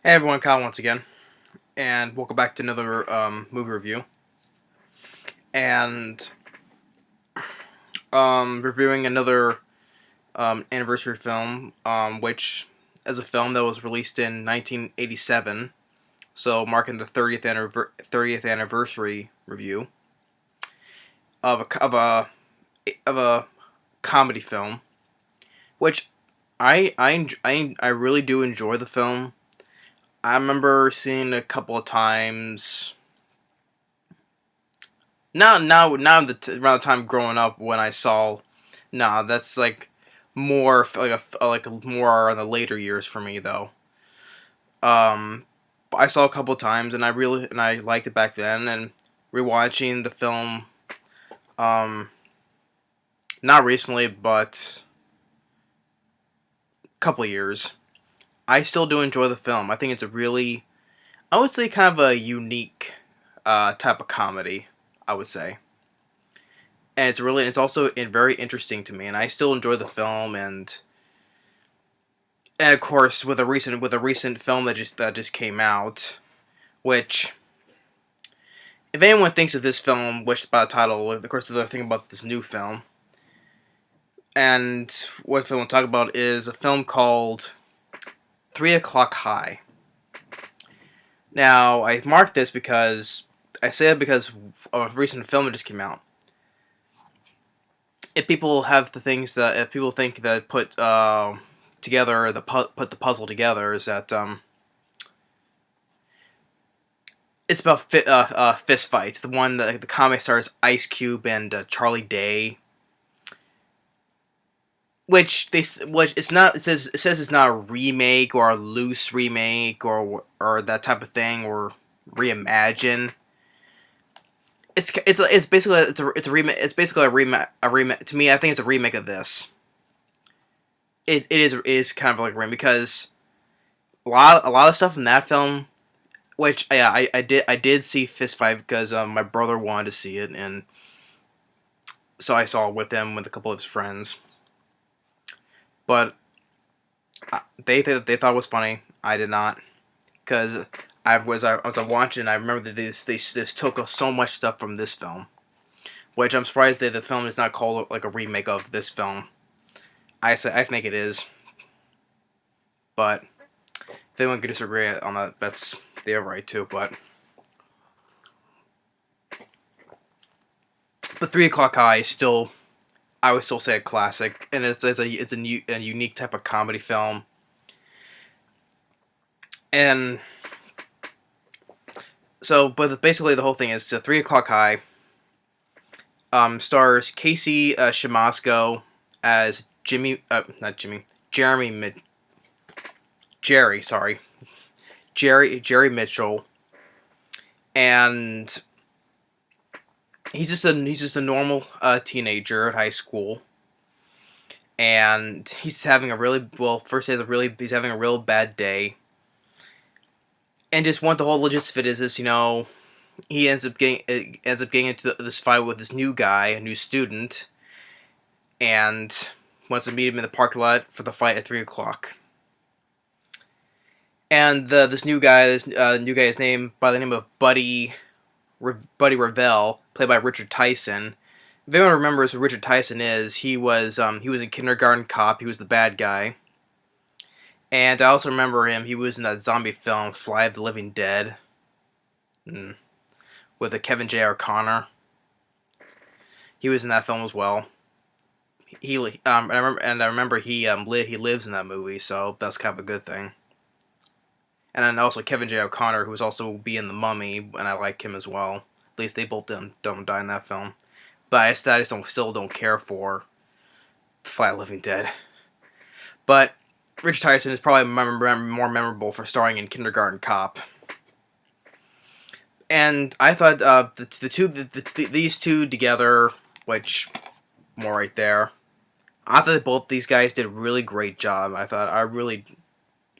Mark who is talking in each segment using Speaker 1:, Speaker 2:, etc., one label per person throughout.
Speaker 1: Hey everyone, Kyle once again, and welcome back to another movie review. And reviewing another anniversary film, which is a film that was released in 1987, so marking the 30th anniversary review of a comedy film, which I really do enjoy the film. I remember seeing it a couple of times. Now around the time growing up when I saw, that's like more more in the later years for me though. Um, I saw a couple of times and I liked it back then, and rewatching the film, um, not recently but a couple of years, I still do enjoy the film. I think it's a really, I would say, kind of a unique type of comedy. I would say. And it's also very interesting to me, and I still enjoy the film. And of course, with a recent film that just came out, which, if anyone thinks of this film, which by the title, of course, the other thing about this new film, and what film we'll talk about is a film called 3 O'clock High. Now, I marked this because I say it because of a recent film that just came out. If people think that put the puzzle together, is that it's about fist fights. The one that the comic stars Ice Cube and Charlie Day, which it's not. It says it's not a remake or a loose remake or that type of thing or reimagine. It's basically it's a remake. It's basically a remake. To me, I think it's a remake of this. It is kind of like a remake because a lot of stuff in that film, which, yeah, I did see Fist Fight because my brother wanted to see it, and so I saw it with him with a couple of his friends. But they thought it was funny. I did not, because I was watching. I remember that this took so much stuff from this film, which I'm surprised that the film is not called like a remake of this film. I think it is, but if anyone could disagree on that, that's they have right to. But 3 O'clock High is still, I would still say, a classic, and it's a unique type of comedy film. And so, but basically the whole thing is 3 O'clock High. Stars Casey Siemaszko as not Jimmy, Jeremy Jerry, sorry, Jerry Mitchell, and he's just a normal teenager at high school, and he's having a really well. First, he's having a real bad day, and just what the whole logistics of it is he ends up getting into this fight with this new guy, a new student, and wants to meet him in the parking lot for the fight at 3 o'clock. And this new guy is named by the name of Buddy Revell, played by Richard Tyson. If anyone remembers who Richard Tyson is, he was a Kindergarten Cop. He was the bad guy. And I also remember him. He was in that zombie film Fly of the Living Dead, with a Kevin J. O'Connor. He was in that film as well. I remember he lives in that movie, so that's kind of a good thing. And then also Kevin J. O'Connor, who was also be in The Mummy, and I like him as well. At least they both don't die in that film. But still don't care for Fly Living Dead. But Rich Tyson is probably more memorable for starring in Kindergarten Cop. And I thought these two together, which more right there, I thought that both these guys did a really great job. I really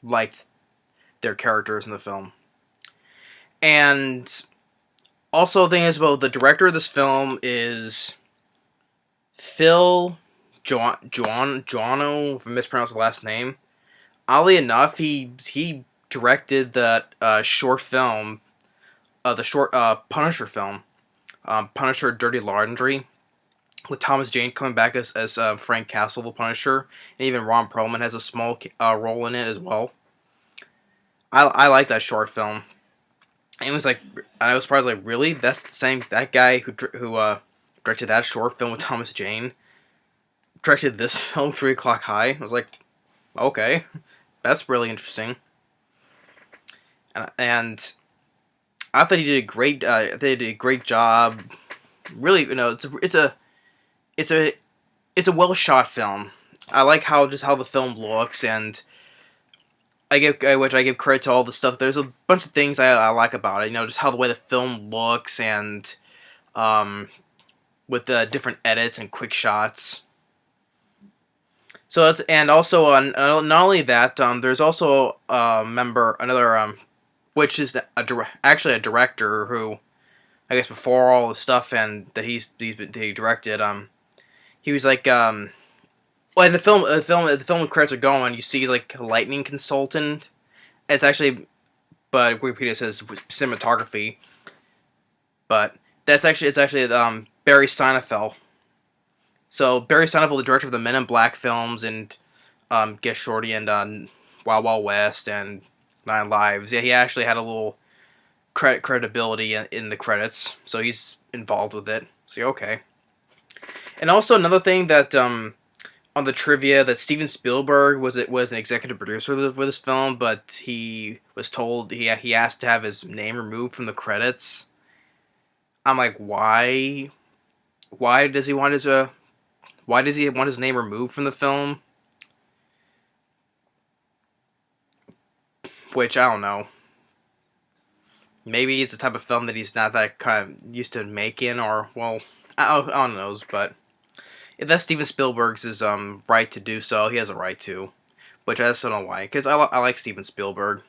Speaker 1: liked their characters in the film. And also, the thing is about the director of this film is Phil Joanou, if I mispronounced the last name. Oddly enough, he directed the short film, the short Punisher film, Punisher: Dirty Laundry, with Thomas Jane coming back as Frank Castle, the Punisher, and even Ron Perlman has a small role in it as well. I like that short film. And it was like, I was surprised, like, really? That's the same, that guy who directed that short film with Thomas Jane directed this film, 3 O'Clock High. I was like, okay, that's really interesting. And I thought he did a great, they did a great job. Really, it's a well shot film. I like how the film looks, and I give credit to all the stuff. There's a bunch of things I like about it. Just how the way the film looks, and with the different edits and quick shots. So it's, and also not only that, there's also another which is actually a director who, I guess, before all the stuff and that he directed, he was like, well, in the film credits are going, you see like a lightning consultant. It's actually, but Wikipedia says cinematography, but it's actually Barry Sonnenfeld. So Barry Sonnenfeld, the director of the Men in Black films and Get Shorty and Wild Wild West and Nine Lives. Yeah, he actually had a little credibility in the credits, so he's involved with it. So okay. And also another thing that on the trivia, that Steven Spielberg was an executive producer for this film, but he was told he asked to have his name removed from the credits. I'm like, why? Why does he want his name removed from the film? Which, I don't know. Maybe it's the type of film that he's not that kind of used to making, or, well, I don't know, but if that's Steven Spielberg's right to do so, he has a right to. Which I just don't know why, because I like Steven Spielberg.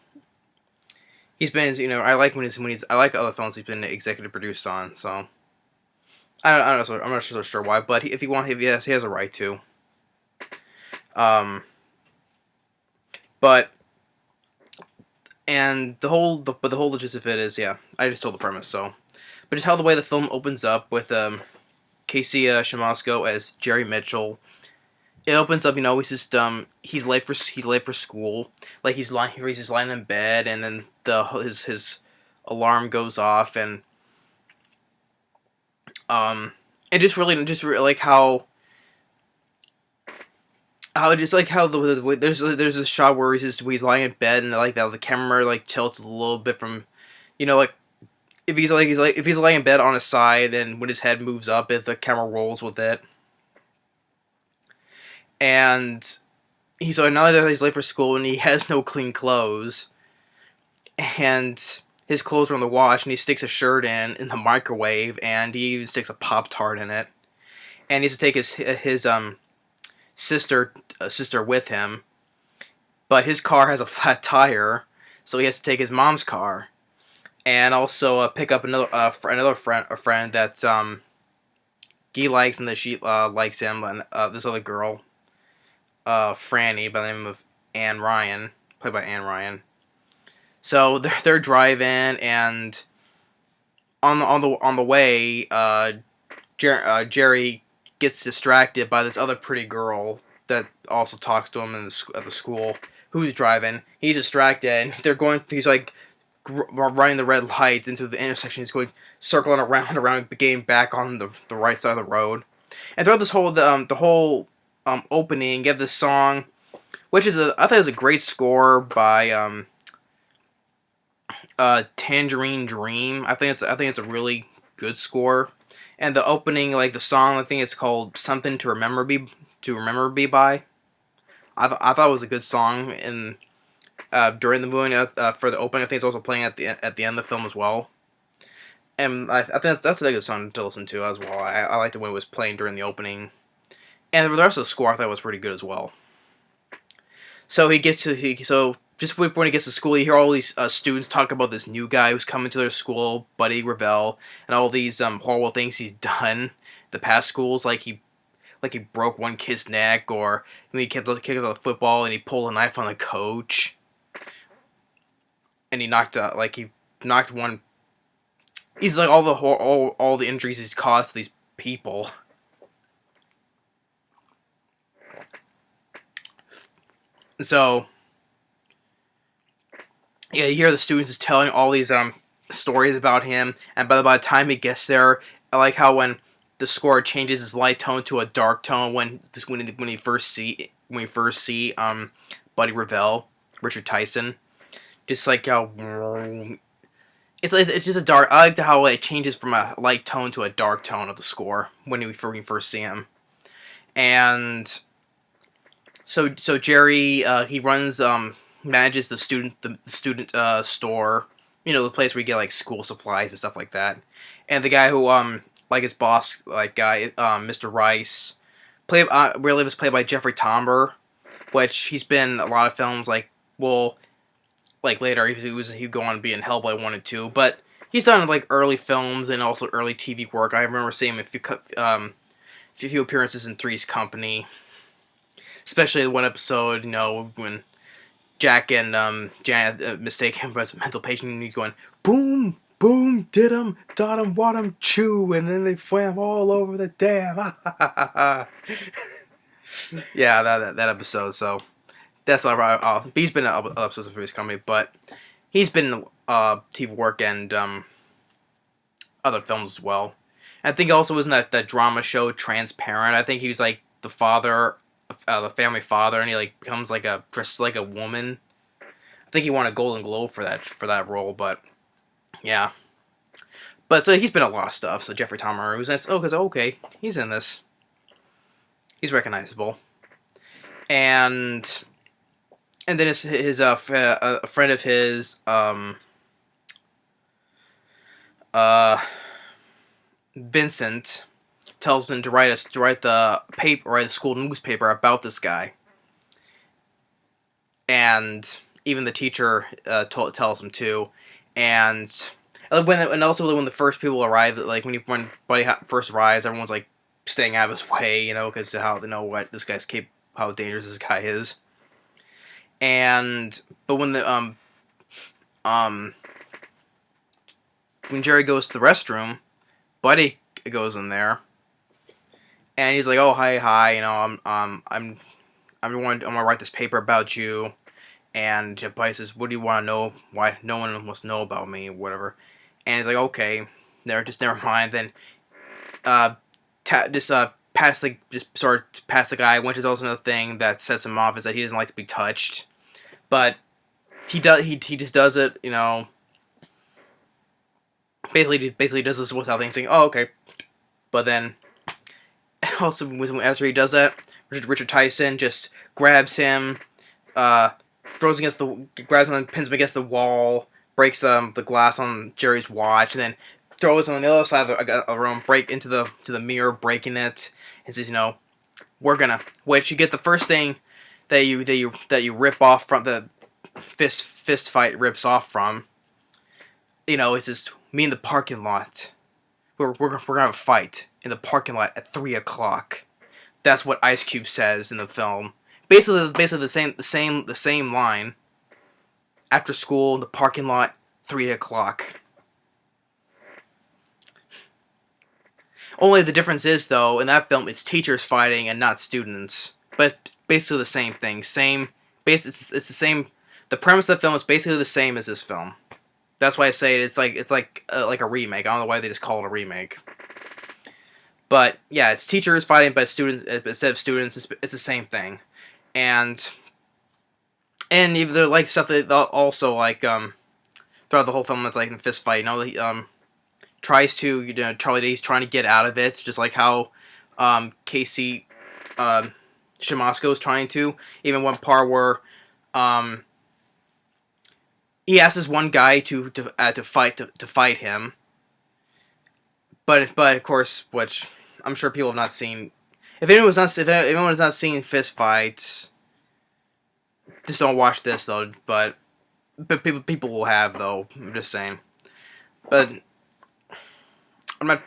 Speaker 1: He's been, I like I like other films he's been executive produced on, so I'm not so sure why, but if he has a right to. But and the whole gist of it is, yeah, I just told the premise, so. But just how the way the film opens up with Casey Siemaszko as Jerry Mitchell. It opens up, he's just he's late for school, like he's lying in bed, and then his alarm goes off, and just really like how just like how there's a shot where he's lying in bed, and like that the camera like tilts a little bit from, like if he's laying in bed on his side, then when his head moves up, if the camera rolls with it. And so now that he's late for school and he has no clean clothes, and his clothes are on the wash, and he sticks a shirt in the microwave, and he even sticks a Pop-Tart in it, and he has to take his sister with him, but his car has a flat tire, so he has to take his mom's car, and also pick up another friend that he likes, and that she likes him, and this other girl, Franny, by the name of Anne Ryan, played by Anne Ryan. So they're driving, and on the way, Jerry gets distracted by this other pretty girl that also talks to him at the school, who's driving. He's distracted, and he's like running the red light into the intersection. He's going circling around, getting back on the right side of the road. And throughout this whole the whole opening, you have this song, which I thought it was a great score by Tangerine Dream. I think it's a really good score. And the opening, like the song, I think it's called Something to Remember Me by. I thought it was a good song in during the movie for the opening. I think it's also playing at the end of the film as well. And I think that's a good song to listen to as well. I liked it when it was playing during the opening. And the rest of the score I thought was pretty good as well. So just when he gets to school, you hear all these students talk about this new guy who's coming to their school, Buddy Revell, and all these horrible things he's done the past schools, like he broke one kid's neck, or when he kicked the football and he pulled a knife on the coach. and he knocked he knocked one. He's like all the injuries he's caused to these people. So yeah, you hear the students just telling all these stories about him, and by the time he gets there, I like how when the score changes his light tone to a dark tone when we first see Buddy Revell, Richard Tyson, just like how it's just a dark. I like how it changes from a light tone to a dark tone of the score when we first see him, and so Jerry he runs manages the student store, the place where you get like school supplies and stuff like that, and the guy who like his boss guy Mr. Rice really was played by Jeffrey Tambor, which he's been in a lot of films later he'd go on to be in Hellboy 1 and 2, but he's done like early films and also early TV work. I remember seeing him a few appearances in Three's Company, especially one episode, when Jack and Janet mistake him for a mental patient, and he's going boom, boom, did him, dot him, what him, chew, and then they swam all over the dam. Yeah, that episode. So that's all. He's been in other episodes of Three's Company, but he's been in TV work and other films as well. I think he also was in that drama show Transparent. I think he was like the father, the family father, and he like becomes dressed like a woman. I think he won a Golden Globe for that role, but yeah. But so he's been in a lot of stuff. So Jeffrey Tambor was nice. Okay, he's in this. He's recognizable, and then his a friend of his Vincent tells him to write a school newspaper about this guy, and even the teacher tells him to, and also when the first people arrive, like when Buddy first arrives, everyone's like staying out of his way, because how they know what this guy's how dangerous this guy is, but when when Jerry goes to the restroom, Buddy goes in there, and he's like, "Oh, hi, I'm gonna write this paper about you," and Buddy says, "What do you want to know? Why no one must know about me, whatever?" And he's like, "Okay, never mind." Then, pass the guy, which is also another thing that sets him off, is that he doesn't like to be touched, but he just does it, Basically does this without thinking, "Oh, okay." But then, also after he does that, Richard Tyson just grabs him, grabs him and pins him against the wall, breaks the glass on Jerry's watch, and then throws him on the other side of the room, break into the mirror, breaking it, and says, "We're gonna." Which you get the first thing that you rip off from the fist fight rips off from. It's just me in the parking lot. We're gonna have a fight in the parking lot at 3:00. That's what Ice Cube says in the film. Basically the same line. After school in the parking lot, 3:00. Only the difference is, though, in that film it's teachers fighting and not students. But it's basically the same thing. It's the same. The premise of the film is basically the same as this film. That's why I say it's like a remake. I don't know why they just call it a remake. But yeah, it's teachers fighting, but students instead of students, it's the same thing. And even they're like stuff that also throughout the whole film, it's like in the fist fight. He tries to Charlie Day's trying to get out of it, just like how Casey Siemaszko is trying to. Even one part where he asks this one guy to fight him, but of course, which I'm sure people have not seen. If anyone has not seen fist fights, just don't watch this though. But people will have though. I'm just saying. But I'm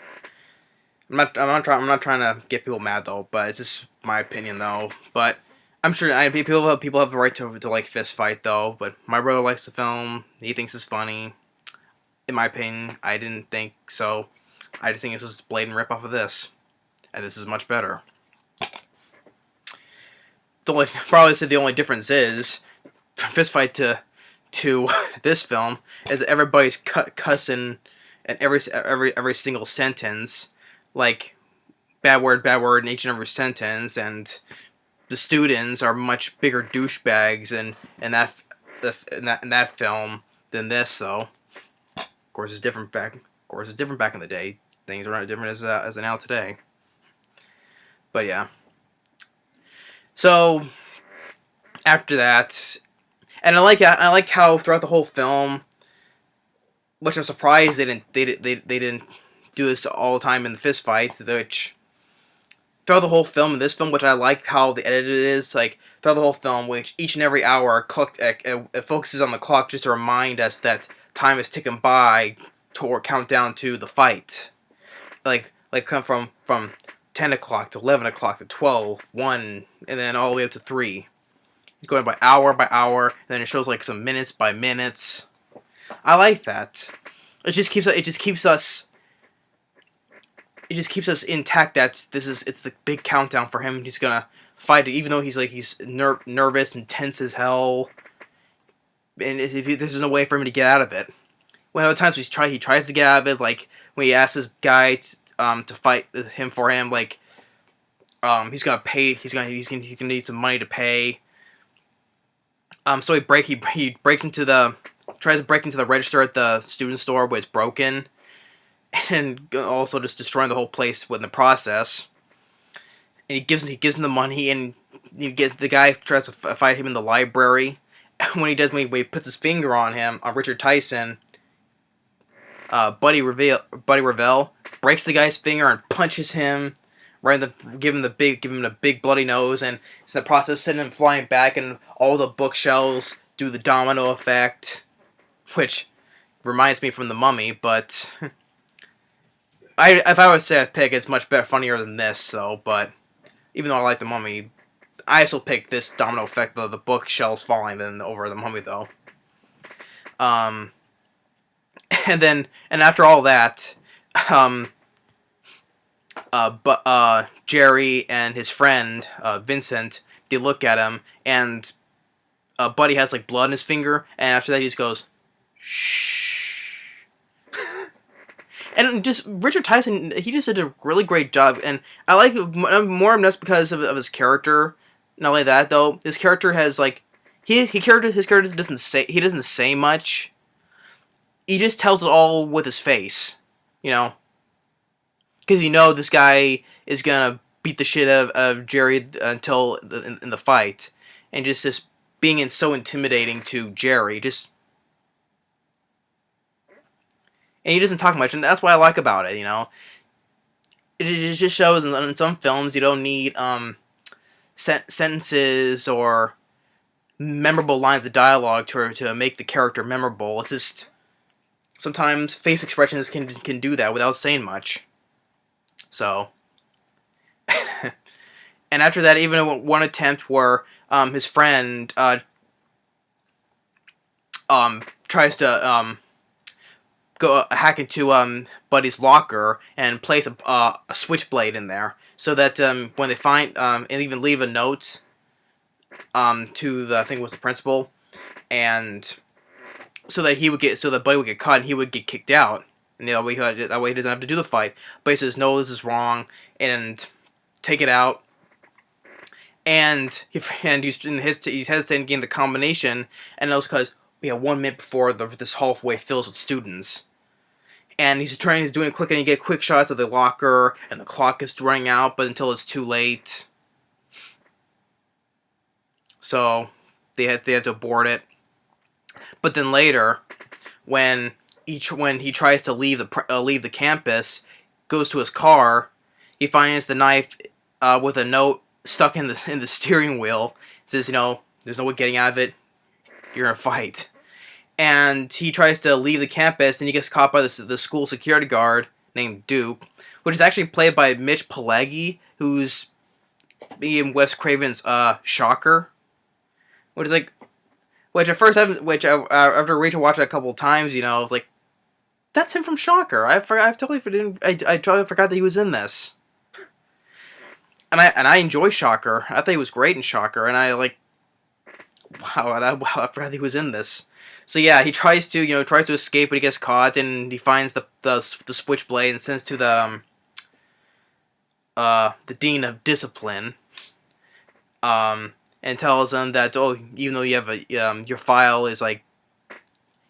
Speaker 1: not trying to get people mad though. But it's just my opinion though. But I'm sure people have the right to like fist fight though, but my brother likes the film. He thinks it's funny. In my opinion, I didn't think so. I just think it was a blatant rip off of this, and this is much better. The only difference is from fist fight to this film is that everybody's cussing and every single sentence, like bad word in each and every sentence, and the students are much bigger douchebags in that film than this. Though, of course, it's different back. Of course, it's different back in the day. Things are not different as now today. But yeah. So after that, and I like how throughout the whole film, which I'm surprised they didn't do this all the time in the fist fights, which throughout the whole film in this film, which I like how the edited is, like throughout the whole film, which each and every hour it focuses on the clock just to remind us that time is ticking by toward countdown to the fight. Like come from 10 o'clock to 11 o'clock to 12, 1, and then all the way up to 3. It's going by hour, and then it shows like some minutes by minutes. I like that. It just keeps us intact. It's the big countdown for him. He's gonna fight it, even though he's nervous and tense as hell, and there's no way for him to get out of it. When other times he tries to get out of it, like when he asks this guy to fight for him, like he's gonna need some money to pay. So he tries to break into the register at the student store, but it's broken, and also just destroying the whole place in the process. And he gives him the money, and the guy tries to fight him in the library. When he puts his finger on Richard Tyson, Buddy Revell breaks the guy's finger and punches him give him the big bloody nose, and it's in the process sending him flying back, and all the bookshelves do the domino effect, which reminds me from The Mummy. But if I were to say a pick, it's much better, funnier than this. So, but even though I like The Mummy, I still pick this domino effect of the bookshelves falling than over The Mummy, though. And after all that, Jerry and his friend Vincent, they look at him, and Buddy has like blood in his finger, and after that he just goes, shh. And just Richard Tyson, he just did a really great job, and I like it more just because of his character. Not only that though, his character has like his character doesn't say much. He just tells it all with his face, you know. Because this guy is gonna beat the shit out of Jerry until in the fight, and just being so intimidating to Jerry, and he doesn't talk much, and that's what I like about it. It just shows in some films you don't need sentences or memorable lines of dialogue to make the character memorable. It's just sometimes face expressions can do that without saying much. So, and after that, even one attempt where his friend tries to go hack into Buddy's locker and place a switchblade in there, so that when they find and even leave a note to I think it was the principal, and so that Buddy would get caught and he would get kicked out. And that way he doesn't have to do the fight. But he says, no, this is wrong, and take it out. And he's hesitating getting the combination, and that was because we have 1 minute before this hallway fills with students. And he's doing a quick, and you get quick shots of the locker, and the clock is running out, but until it's too late. So they have to abort it. But then later, when he tries to leave the campus, goes to his car, he finds the knife with a note stuck in the steering wheel. It says, there's no way getting out of it. You're in a fight. And he tries to leave the campus, and he gets caught by the school security guard named Duke, which is actually played by Mitch Pileggi, who's being Wes Craven's Shocker, which is like, which at first, after Rachel watched it a couple of times, I was like, that's him from Shocker. I totally forgot that he was in this. And I enjoy Shocker. I thought he was great in Shocker, and I like, wow, I forgot that he was in this. So yeah, he tries to escape, but he gets caught, and he finds the switchblade and sends to the dean of discipline, and tells him that, oh, even though you have your file is like,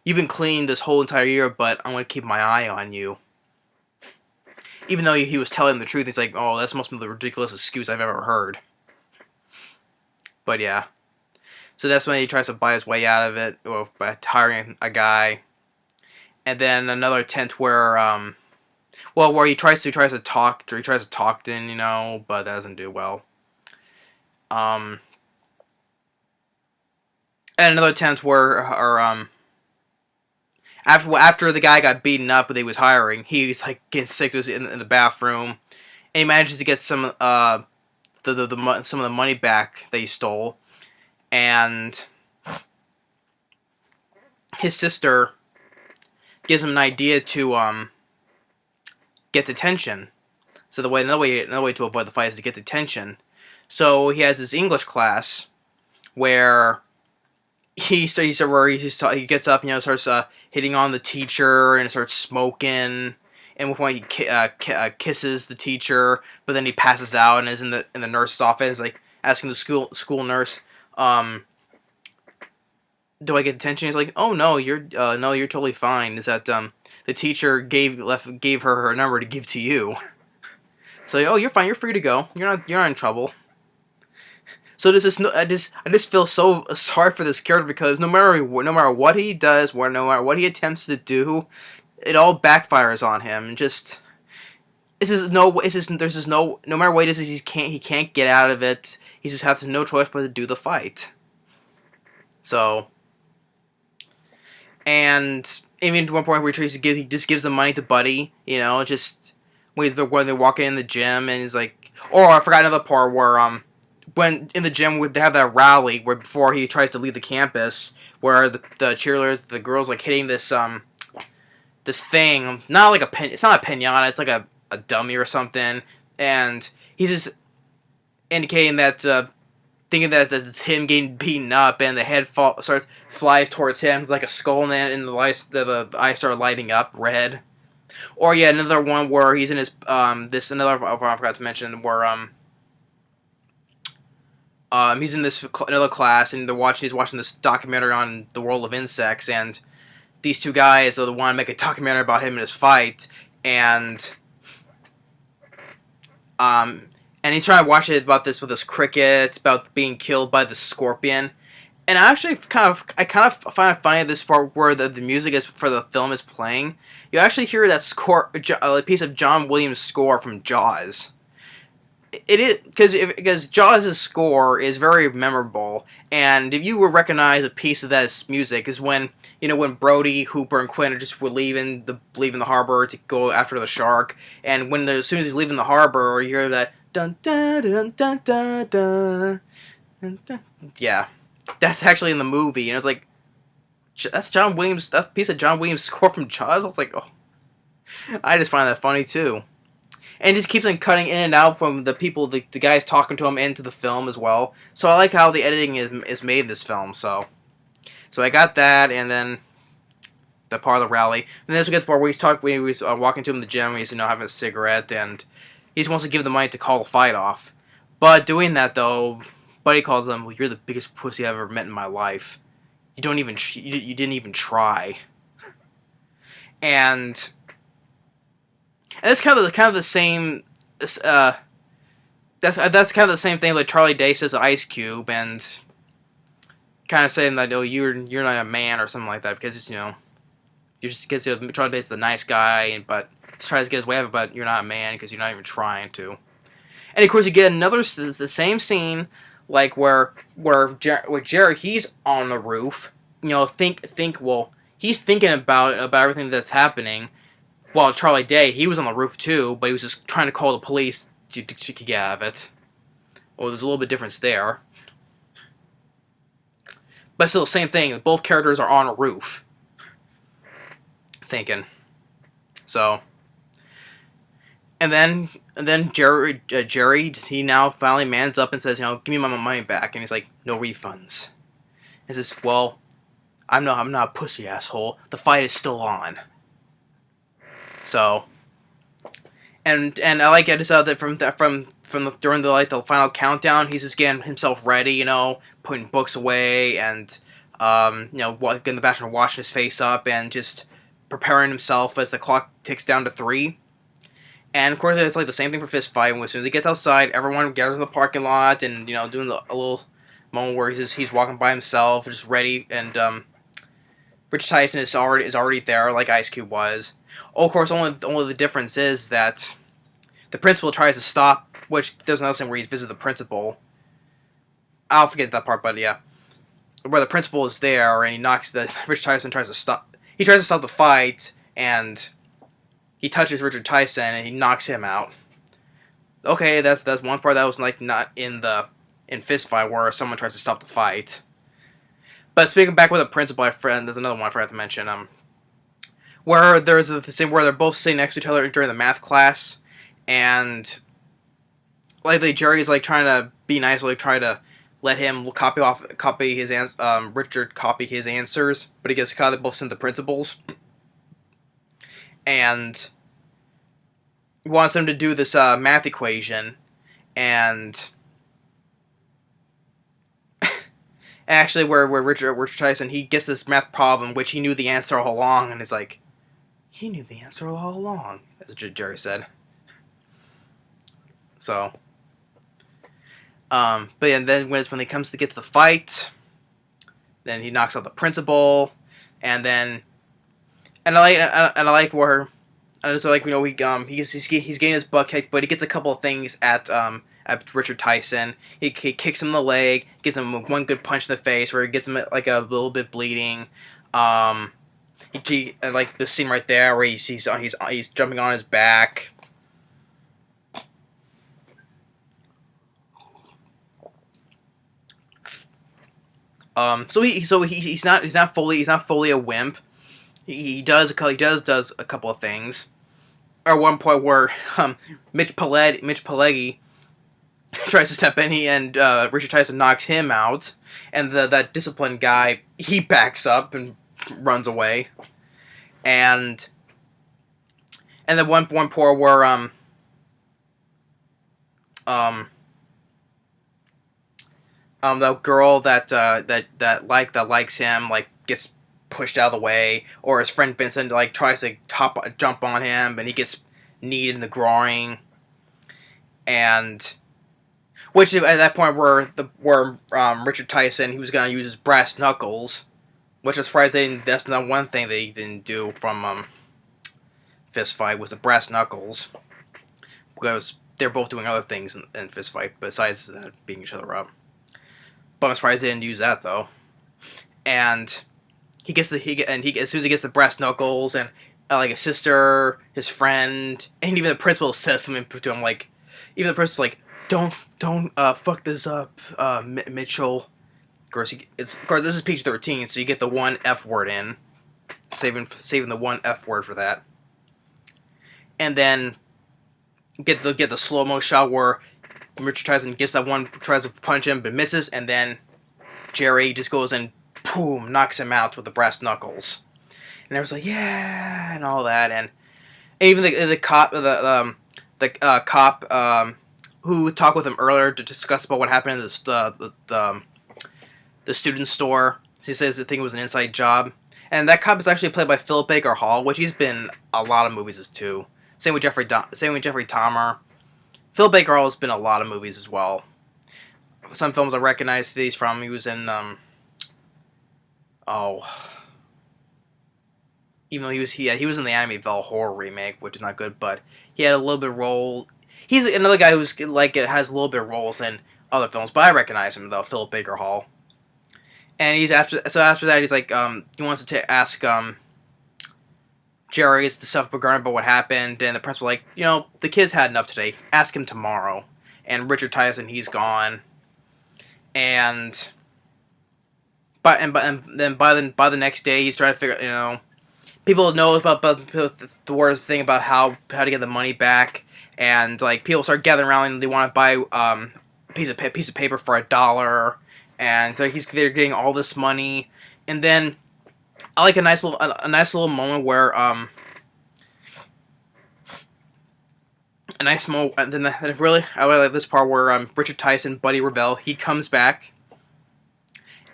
Speaker 1: you've been clean this whole entire year, but I'm going to keep my eye on you. Even though he was telling the truth, he's like, oh, that's most of the ridiculous excuse I've ever heard. But yeah. So that's when he tries to buy his way out of it, by hiring a guy. And then another attempt where, where he tries to talk to, but that doesn't do well. And another attempt where, after the guy got beaten up that he was hiring, he was like getting sick in the bathroom, and he manages to get some some of the money back that he stole, and his sister gives him an idea to get detention. So another way to avoid the fight is to get detention. So he has this English class where he gets up, starts hitting on the teacher and starts smoking. And at one point he kisses the teacher, but then he passes out and is in the nurse's office, like asking the school nurse, "Do I get detention?" He's like, "Oh no, you're totally fine." Is that the teacher gave her number to give to you? So, oh, you're fine. You're free to go. You're not in trouble. So I just feel so sorry for this character, because no matter what he does, no matter what he attempts to do, it all backfires on him. No matter what he does, he can't get out of it. He just has no choice but to do the fight. So, and even to one point where he just gives the money to Buddy, just when they're walking in the gym, and he's like, oh, I forgot another part where when in the gym they have that rally where before he tries to leave the campus, where the cheerleaders, the girls, like hitting this this thing, not like it's not a pinata, it's like a dummy or something, and he's just indicating that, thinking that it's him getting beaten up, and the head flies towards him. It's like a skull, and the eyes start lighting up red. Or yeah, another one where he's in his another I forgot to mention where he's in this another class, and he's watching this documentary on the world of insects, and these two guys want to make a documentary about him and his fight, and he's trying to watch it about this with this cricket, about being killed by the scorpion. And I actually kind of find it funny this part where the music is for the film is playing. You actually hear that score, a piece of John Williams' score from Jaws. It is because Jaws' score is very memorable, and if you would recognize a piece of that music is when when Brody, Hooper, and Quinn are just leaving the harbor to go after the shark, and as soon as he's leaving the harbor, you hear that dun dun dun dun dun dun dun dun. Yeah, that's actually in the movie, and it's like that's John Williams. That piece of John Williams' score from Jaws. I was like, oh, I just find that funny too. And just keeps on cutting in and out from the people, the guys talking to him into the film as well. So I like how the editing is made in this film. So I got that, and then the part of the rally. And then we get to the part where he's walking to him in the gym, he's having a cigarette, and he just wants to give the money to call the fight off. But doing that though, Buddy calls him, "Well, you're the biggest pussy I've ever met in my life. You didn't even try." And it's kind of the same. That's kind of the same thing like Charlie Day says to Ice Cube, and kind of saying that, oh, you're not a man or something like that, because you're just because Charlie Day's the nice guy, but just tries to get his way out of it, but you're not a man because you're not even trying to. And of course you get the same scene like where Jerry, he's on the roof, he's thinking about everything that's happening. Well, Charlie Day, he was on the roof too, but he was just trying to call the police to get out of it. Well, there's a little bit difference there. But still, same thing. Both characters are on a roof. Thinking. So. And then Jerry, he now finally mans up and says, give me my money back. And he's like, no refunds. He says, well, I'm not a pussy asshole. The fight is still on. So. And I like it that during the final countdown, he's just getting himself ready, putting books away and getting the bathroom, washing his face up and just preparing himself as the clock ticks down to 3. And of course, it's like the same thing for Fist Fight. As soon as he gets outside, everyone gathers in the parking lot and doing a little moment where he's walking by himself, just ready. And Rich Tyson is already there, like Ice Cube was. Oh, of course, only the difference is that the principal tries to stop, which there's another scene where he's visited the principal. I'll forget that part, but yeah, where the principal is there and Rich Tyson tries to stop. He tries to stop the fight and he touches Richard Tyson and he knocks him out. Okay, that's one part that was like not in Fist Fight where someone tries to stop the fight. But speaking back with the principal, there's another one I forgot to mention. Where there's a scene where they're both sitting next to each other during the math class, and lately Jerry's like trying to be nice, like try to let him copy his Richard copy his answers, but he gets caught. They both send the principals. And wants him to do this math equation, and actually where Richard Tyson, he gets this math problem which he knew the answer all along, and he's like, he knew the answer all along, as Jerry said. So, but yeah, and then when he comes to get to the fight, then he knocks out the principal, and then. And I like where, I just like he's getting his butt kicked, but he gets a couple of things at Richard Tyson. He kicks him in the leg, gives him one good punch in the face, where he gets him like a little bit bleeding. He like the scene right there where he's jumping on his back. So he's not fully a wimp. He does a couple of things. At one point where Mitch Pileggi tries to step in, and Richard Tyson knocks him out, and that disciplined guy, he backs up and runs away. And then one point where the girl that likes him gets pushed out of the way, or his friend Vincent tries to jump on him, and he gets kneed in the groin, and which at that point where Richard Tyson, he was gonna use his brass knuckles, which I'm surprised that's not one thing they didn't do from Fist Fight, was the brass knuckles, because they're both doing other things in Fist Fight besides beating each other up. But I'm surprised they didn't use that though. And as soon as he gets the brass knuckles, and his sister, his friend, and even the principal says something to him, even the principal's like, don't fuck this up, Mitchell. Of course, this is PG-13, so you get the one F word in, saving the one F word for that, and then get the slow mo shot where Richard Tyson gets that one, tries to punch him but misses, and then Jerry just goes and boom, knocks him out with the brass knuckles, and everyone's like, yeah, and all that, and even the cop, cop who talked with him earlier to discuss about what happened in the student store. He says the thing was an inside job, and that cop is actually played by Philip Baker Hall, which he's been a lot of movies too. Same with Jeffrey Dahmer. Phil Baker Hall has been in a lot of movies as well. Some films I recognize these from. He was in even though he was in the Amityville Horror remake, which is not good, but he had a little bit of role. He's another guy who's has a little bit of roles in other films, but I recognize him though, Philip Baker Hall. And he's after that he's he wants to ask Jerry's the stuff regarding about what happened, and the principal the kids had enough today. Ask him tomorrow. and Richard Tyson, he's gone, and and then by the next day he's trying to figure, people know about the worst thing about how to get the money back, and like people start gathering around and they want to buy a piece of paper for $1, and they're getting all this money, and then I like a nice little moment where a nice moment, and then really I really like this part where Richard Tyson, Buddy Revell, he comes back,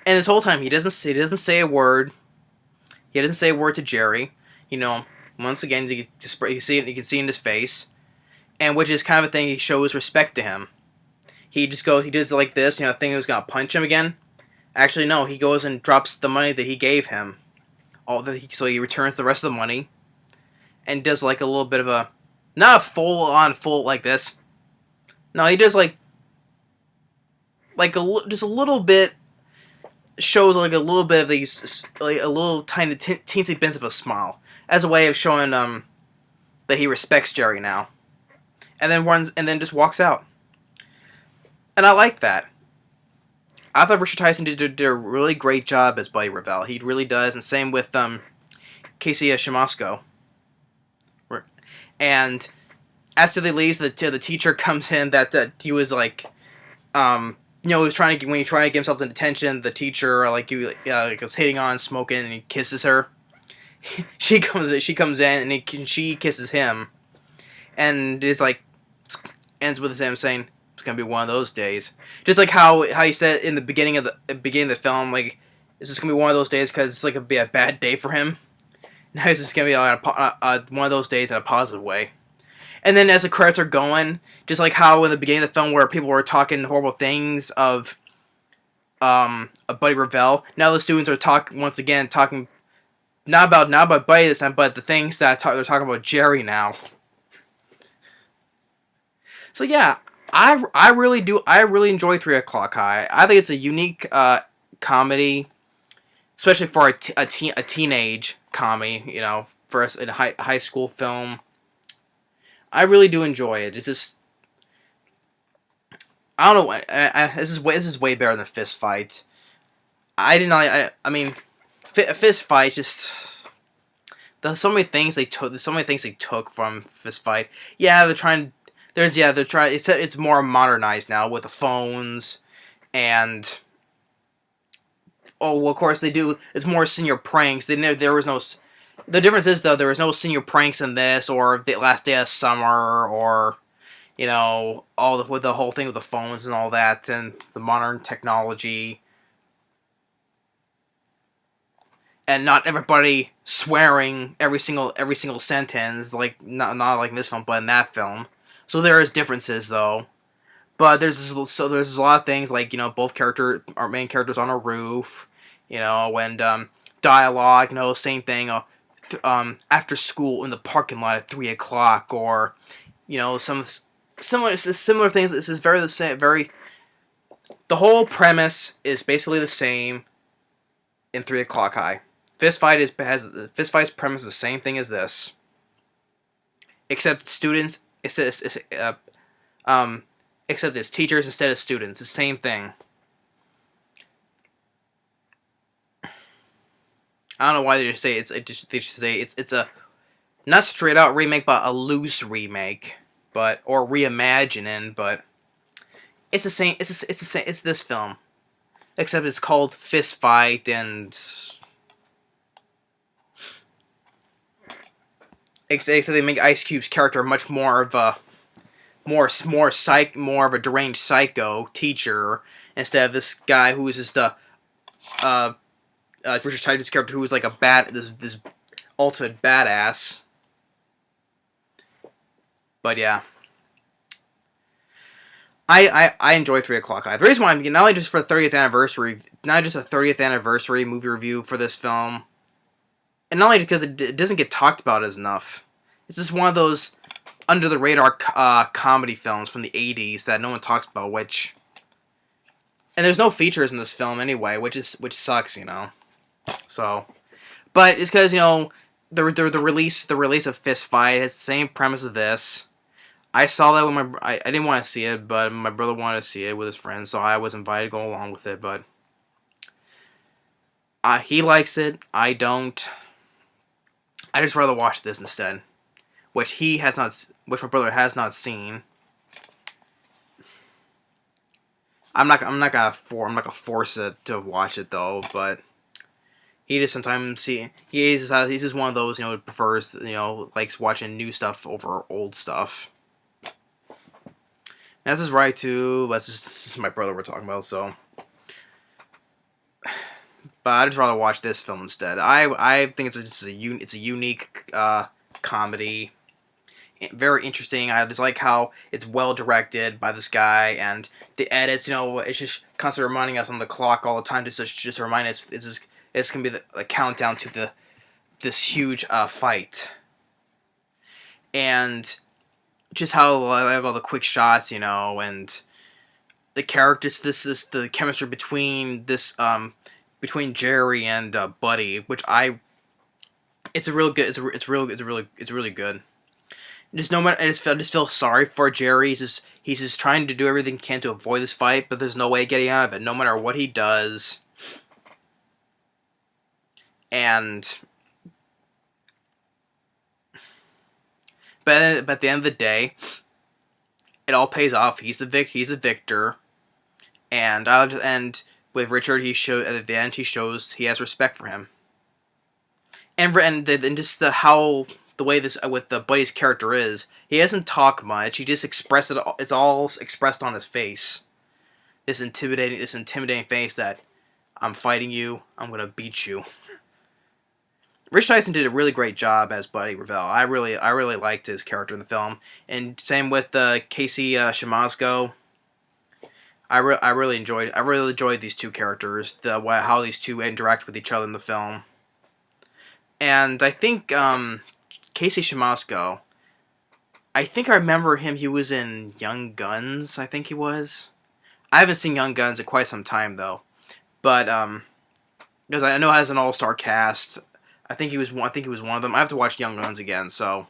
Speaker 1: and this whole time he doesn't say a word. He doesn't say a word to Jerry. Once again, you can see in his face, and which is kind of a thing, he shows respect to him. He does it like this, thinking he was gonna punch him again. Actually, no, he goes and drops the money that he gave him. So he returns the rest of the money, and does like a little bit of a, not a full like this. No, he does just a little bit. Shows like a little bit of these, like a little tiny teensy bits of a smile, as a way of showing that he respects Jerry now, and then just walks out. And I like that. I thought Richard Tyson did a really great job as Buddy Revell. He really does, and same with Casey Siemaszko. And after they leave, the teacher comes in that he was like, he was when he tried to get himself in detention, the teacher was hitting on, smoking, and he kisses her. she comes in and she kisses him, and it's like ends with him saying it's gonna be one of those days, just like how he said in the beginning of the film, like, is this gonna be one of those days because it's like gonna be a bad day for him. Now it's just gonna be one of those days in a positive way. And then as the credits are going, just like how in the beginning of the film where people were talking horrible things of Buddy Revell, now the students are talking not about Buddy this time, but the things that they're talking about Jerry now. So yeah, I really enjoy 3 O'Clock High. I think it's a unique comedy, especially for a teenage comedy. For us in a high school film. I really do enjoy it. It's just, I don't know. This is way better than Fist Fight. I mean, Fist Fight just, there's so many things they took from Fist Fight. Yeah, they're trying. It's more modernized now with the phones, and of course they do. It's more senior pranks. There was no. The difference is, though, there was no senior pranks in this, or the Last Day of Summer, or, with the whole thing with the phones and all that, and the modern technology. And not everybody swearing every single sentence, like, not like in this film, but in that film. So there is differences, though. But there's a lot of things, like, our main characters on a roof, and dialogue, same thing, after school in the parking lot at 3 o'clock, or some similar things. This is very the same. The whole premise is basically the same in 3 O'Clock High. Fist Fight's premise is the same thing as this, except students. Except it's teachers instead of students. The same thing. I don't know why they just say it's a not straight out remake, but a loose remake, or reimagining, but it's the same. It's the same. It's this film, except it's called Fist Fight, and except they make Ice Cube's character much more of a more of a deranged psycho teacher, instead of this guy who is just a Richard Tyson's character, who was like this ultimate badass. But yeah, I enjoy 3 O'Clock High. The reason why I'm not only just for the 30th anniversary, not just a 30th anniversary movie review for this film, and not only because it doesn't get talked about as enough. It's just one of those under the radar comedy films from the 80s that no one talks about. And there's no features in this film anyway, which sucks, So, but it's because the release of Fist Fight has the same premise of this. I saw that when I didn't want to see it, but my brother wanted to see it with his friends, so I was invited to go along with it. But he likes it. I don't. I just rather watch this instead, which he has not, which my brother has not seen. I'm not gonna force it to watch it though, but he just sometimes he's just one of those prefers likes watching new stuff over old stuff. And this is right too. This is my brother we're talking about, so. But I'd just rather watch this film instead. I think it's a unique comedy, very interesting. I just like how it's well directed by this guy, and the edits. It's just constantly reminding us on the clock all the time, just to remind us it's gonna be the countdown to this huge fight, and just how I like all the quick shots, and the characters. This is the chemistry between Jerry and Buddy, which it's a real good. It's really good. Just no matter, I just feel sorry for Jerry. He's just trying to do everything he can to avoid this fight, but there's no way of getting out of it. No matter what he does, and but at the end of the day, it all pays off. He's the victor, and with Richard, at the end he shows he has respect for him, and just how the way this with the Buddy's character is, he doesn't talk much. He just expresses it. It's all expressed on his face. This intimidating face that I'm fighting you. I'm gonna beat you. Rich Tyson did a really great job as Buddy Revell. I really liked his character in the film, and same with Casey Siemaszko. I really enjoyed these two characters, how these two interact with each other in the film, and I think Casey Siemaszko. I think I remember him. He was in Young Guns. I think he was. I haven't seen Young Guns in quite some time though, but because I know it has an all-star cast. I think he was one of them. I have to watch Young Guns again. So,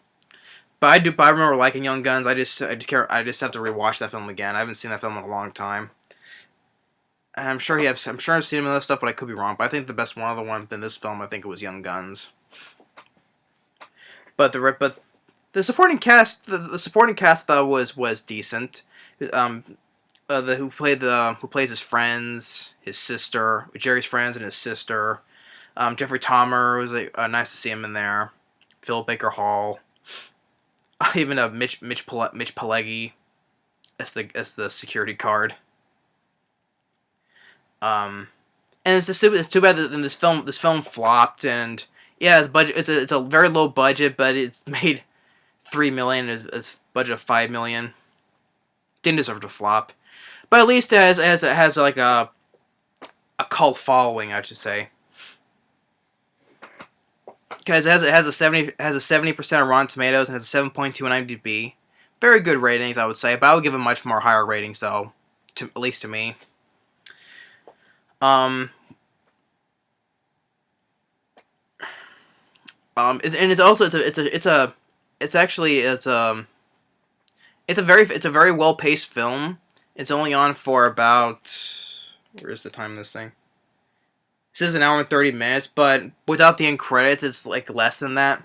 Speaker 1: but I do. But I remember liking Young Guns. I just have to rewatch that film again. I haven't seen that film in a long time. And I'm sure I've seen him in other stuff, but I could be wrong. But I think the best one of the one in this film, I think it was Young Guns. But the supporting cast, the supporting cast though was decent. Who plays his friends, his sister, Jerry's friends, and his sister. Jeffrey Tomer was nice to see him in there. Philip Baker Hall, even Mitch Pileggi as the security guard. And it's too bad that this film flopped, and yeah, it's a very low budget, but it's made $3 million. It's budget of $5 million. Didn't deserve to flop, but at least it has like a cult following, I should say. Because it has a 70% on Rotten Tomatoes and has a 7.2 on IMDb. Very good ratings, I would say, but I would give it much more higher ratings though, at least to me. And it's also it's a very well paced film. It's only on for about, where's the time of this thing? It says an hour and 30 minutes, but without the end credits, it's like less than that.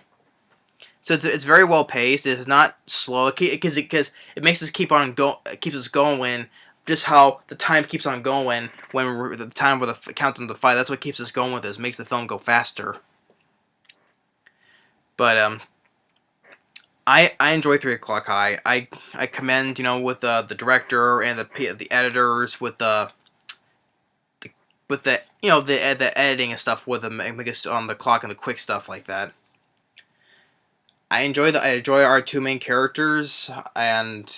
Speaker 1: So it's very well paced. It's not slow because it makes us keeps us going when just how the time keeps on going when we're the time where the countdown to the fight. That's what keeps us going with this. Makes the film go faster. But I enjoy 3 O'Clock High. I commend with the director and the editors with the editing and stuff with them, on the clock and the quick stuff like that. I enjoy our two main characters, and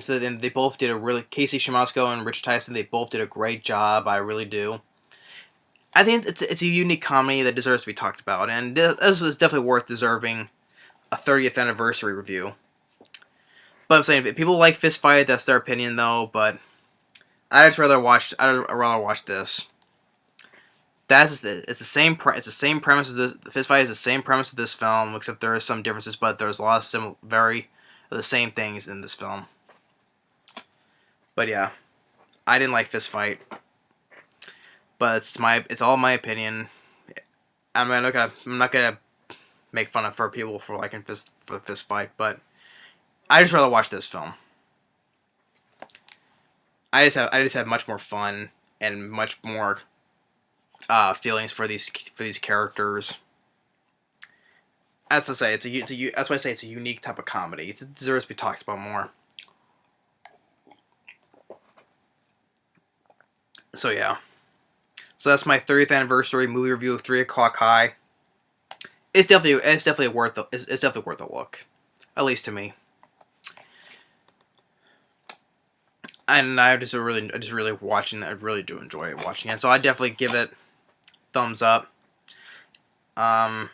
Speaker 1: so they both did Casey Siemaszko and Rich Tyson. They both did a great job. I really do. I think it's a unique comedy that deserves to be talked about, and this is definitely worth deserving a 30th anniversary review. But I'm saying, if people like Fist Fight, that's their opinion though. But I'd rather watch this. It's the same premise as this. Fist Fight is the same premise as this film, except there is some differences, but there's a lot of very the same things in this film. But yeah, I didn't like Fist Fight, but it's all my opinion. I'm not gonna make fun of people for liking Fist Fight, but I just rather watch this film. I just have much more fun and much more feelings for these characters. That's to say, that's why I say it's a unique type of comedy. It deserves to be talked about more. So yeah, so that's my 30th anniversary movie review of 3 O'Clock High. It's definitely worth a look, at least to me. And I really watching. I really do enjoy watching it. So I definitely give it thumbs up. I'm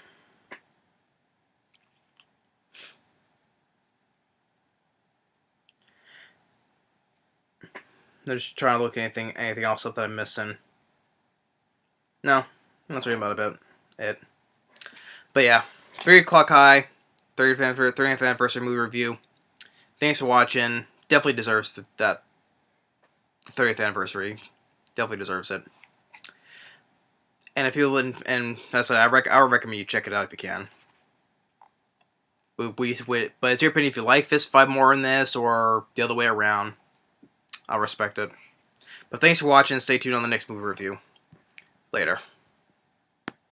Speaker 1: just trying to look at anything else up that I'm missing. No, that's really about it. But yeah, 3 O'Clock High, 30th anniversary movie review. Thanks for watching. Definitely deserves that 30th anniversary. Definitely deserves it. And if you wouldn't, and that's it, I would recommend you check it out if you can. But it's your opinion if you like Fist Fight more in this or the other way around. I'll respect it. But thanks for watching. Stay tuned on the next movie review. Later.